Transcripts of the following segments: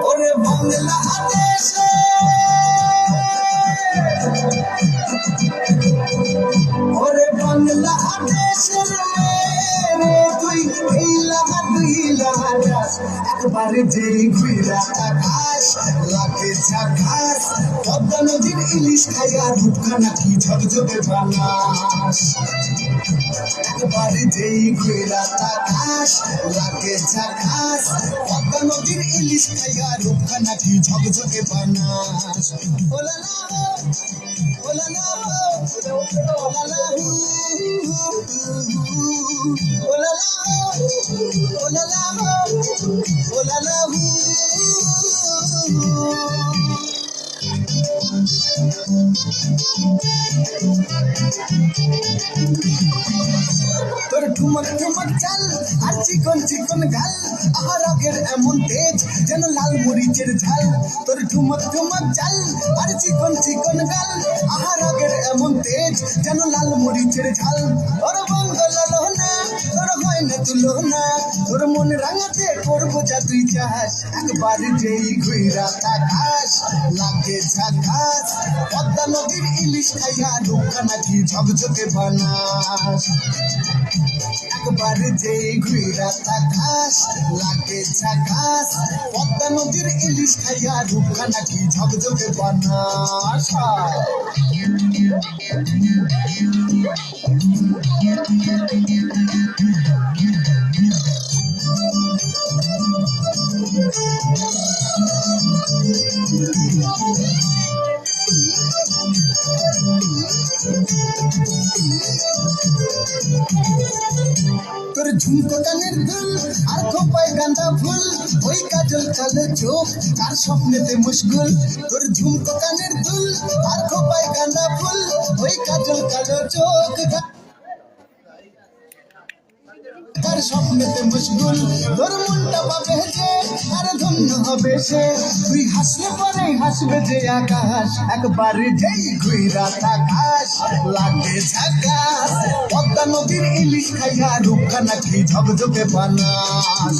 ওরে বাংলাদেশে ওরে বাংলাদেশের মেরে তুই একবারে যে ঘুরা আকাশ লাগে ঝাকাস পদ্মা নদীর ইলিশ খাইয়া রূপখানা কি ঝকঝকে বানাস একবারে যে ঘুরা আকাশ লাগে ঝাকাস পদ্মা নদীর ইলিশ খাইয়া রূপখানা কি ঝকঝকে বানাস ওলালা ওলালা ওলালা তোর ঠুমক ঠুমক চাল আর চিকন চিকন গাল আহার আগের এমন তেজ যেন লাল মরিচের ঝাল তোর ঠুমক ঠুমক চাল আর চিকন চিকন গাল আহার আগের এমন তেজ যেন লাল মরিচের ঝাল তোর বঙ্গল লোনা তোর হয় না তুলনা তোর মন রাঙাতে করবো যা তুই চাস একবার যেই ঘুরা তাকাস লাগে ঝাকাস পদ্মা নদীর ইলিশ খাইয়া রূপখানা কি ঝকঝকে বানাস একবার যেই ঘুরা তাকাস লাগে ঝাকাস পদ্মা নদীর ইলিশ খাইয়া রূপখানা কি ঝকঝকে বানাস তোর ঝুমকো কানের দুল আর খোপায় গাঁদা ফুল ওই কাজল কালো চোখ আর স্বপ্নেতে মুশগুল তোর ঝুমকো কানের দুল আর খোপায় গাঁদা ফুল ওই কাজল কালো চোখ তার স্বপ্নেতে মুশগুল তোর মনটা পাবে যে আর ধন্য হবে সে তুই হাসলে পরে হাসবে যে আকাশ একবার যেই ঘুরা তাকাস লাগে ঝাকাস পদ্মা নদীর ইলিশ খাইয়া রূপখানা কি ঝকঝকে বানাস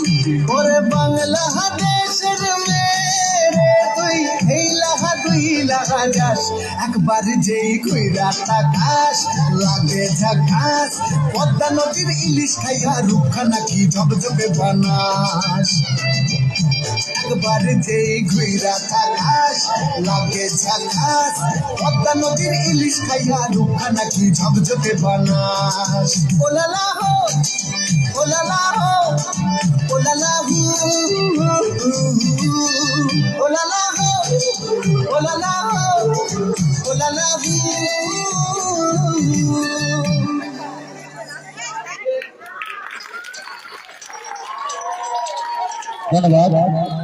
ওরে বাংলাদেশের মেরে তুই এই লাহা দুই লাহা যাস একবার যেই ঘুরা তাকাস লাগে ঝাকাস পদ্মা নদীর ইলিশ খাইয়া রূপখানা কি ঝকঝকে বানাস একবার যেই ঘুরা তাকাস লাগে ঝাকাস পদ্মা নদীর ইলিশ খাইয়া রূপখানা কি ঝকঝকে বানাস ওলালা হো ওলালা হো ওলালা হু ওলালা হো ওলালা হো ওলালা হু ধন্যবাদ।